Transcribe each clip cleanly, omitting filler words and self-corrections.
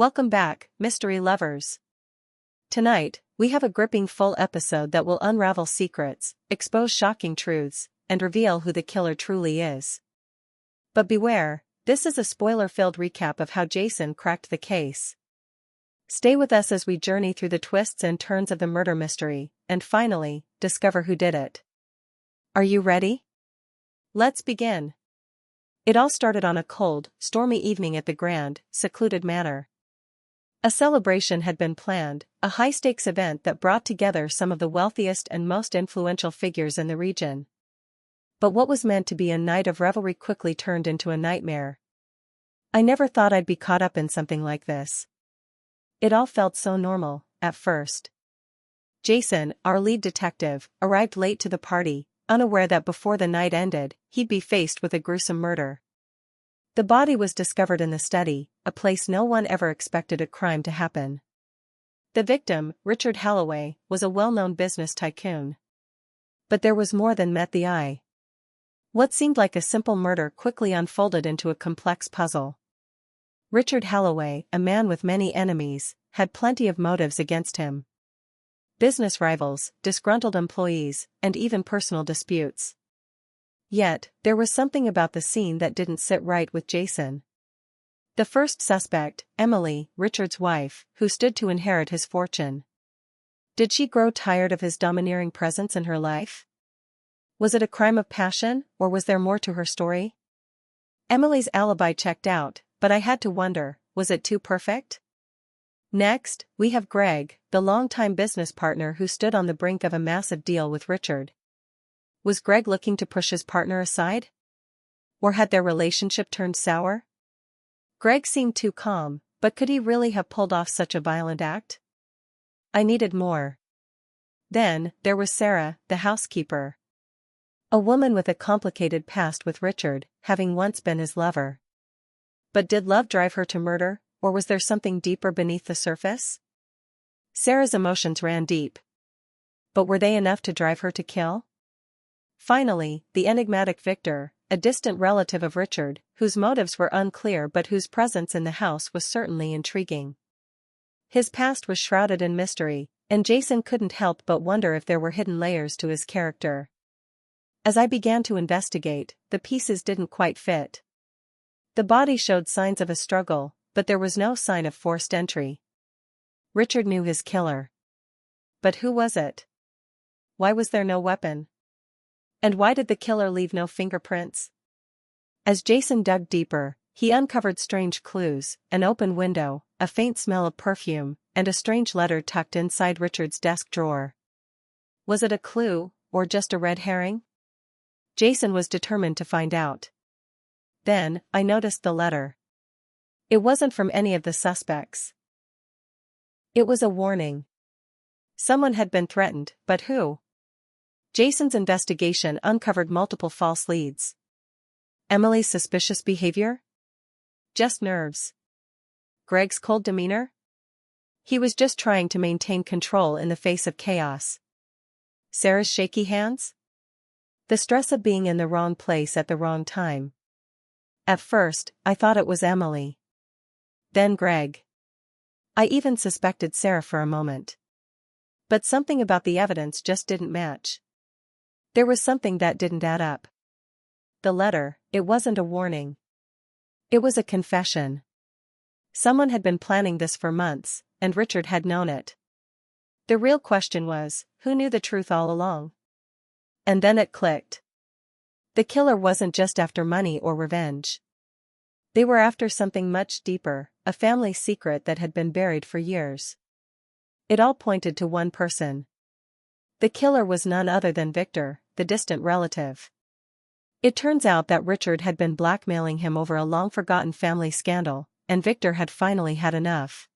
Welcome back, mystery lovers. Tonight, we have a gripping full episode that will unravel secrets, expose shocking truths, and reveal who the killer truly is. But beware, this is a spoiler-filled recap of how Jason cracked the case. Stay with us as we journey through the twists and turns of the murder mystery, and finally, discover who did it. Are you ready? Let's begin. It all started on a cold, stormy evening at the grand, secluded manor. A celebration had been planned, a high-stakes event that brought together some of the wealthiest and most influential figures in the region. But what was meant to be a night of revelry quickly turned into a nightmare. I never thought I'd be caught up in something like this. It all felt so normal, at first. Jason, our lead detective, arrived late to the party, unaware that before the night ended, he'd be faced with a gruesome murder. The body was discovered in the study, a place no one ever expected a crime to happen. The victim, Richard Holloway, was a well-known business tycoon. But there was more than met the eye. What seemed like a simple murder quickly unfolded into a complex puzzle. Richard Holloway, a man with many enemies, had plenty of motives against him. Business rivals, disgruntled employees, and even personal disputes. Yet, there was something about the scene that didn't sit right with Jason. The first suspect, Emily, Richard's wife, who stood to inherit his fortune. Did she grow tired of his domineering presence in her life? Was it a crime of passion, or was there more to her story? Emily's alibi checked out, but I had to wonder, was it too perfect? Next, we have Greg, the longtime business partner who stood on the brink of a massive deal with Richard. Was Greg looking to push his partner aside? Or had their relationship turned sour? Greg seemed too calm, but could he really have pulled off such a violent act? I needed more. Then, there was Sarah, the housekeeper. A woman with a complicated past with Richard, having once been his lover. But did love drive her to murder, or was there something deeper beneath the surface? Sarah's emotions ran deep. But were they enough to drive her to kill? Finally, the enigmatic Victor, a distant relative of Richard, whose motives were unclear but whose presence in the house was certainly intriguing. His past was shrouded in mystery, and Jason couldn't help but wonder if there were hidden layers to his character. As I began to investigate, the pieces didn't quite fit. The body showed signs of a struggle, but there was no sign of forced entry. Richard knew his killer. But who was it? Why was there no weapon? And why did the killer leave no fingerprints? As Jason dug deeper, he uncovered strange clues, an open window, a faint smell of perfume, and a strange letter tucked inside Richard's desk drawer. Was it a clue, or just a red herring? Jason was determined to find out. Then, I noticed the letter. It wasn't from any of the suspects. It was a warning. Someone had been threatened, but who? Jason's investigation uncovered multiple false leads. Emily's suspicious behavior? Just nerves. Greg's cold demeanor? He was just trying to maintain control in the face of chaos. Sarah's shaky hands? The stress of being in the wrong place at the wrong time. At first, I thought it was Emily. Then Greg. I even suspected Sarah for a moment. But something about the evidence just didn't match. There was something that didn't add up. The letter, it wasn't a warning. It was a confession. Someone had been planning this for months, and Richard had known it. The real question was, who knew the truth all along? And then it clicked. The killer wasn't just after money or revenge. They were after something much deeper, a family secret that had been buried for years. It all pointed to one person. The killer was none other than Victor, the distant relative. It turns out that Richard had been blackmailing him over a long-forgotten family scandal, and Victor had finally had enough.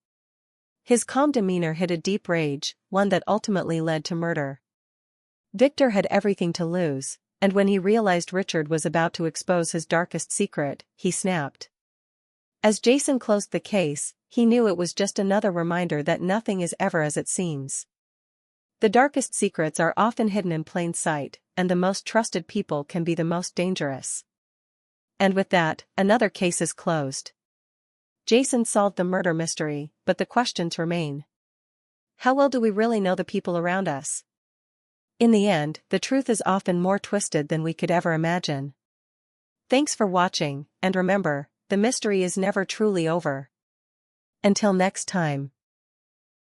His calm demeanor hid a deep rage, one that ultimately led to murder. Victor had everything to lose, and when he realized Richard was about to expose his darkest secret, he snapped. As Jason closed the case, he knew it was just another reminder that nothing is ever as it seems. The darkest secrets are often hidden in plain sight, and the most trusted people can be the most dangerous. And with that, another case is closed. Jason solved the murder mystery, but the questions remain. How well do we really know the people around us? In the end, the truth is often more twisted than we could ever imagine. Thanks for watching, and remember, the mystery is never truly over. Until next time.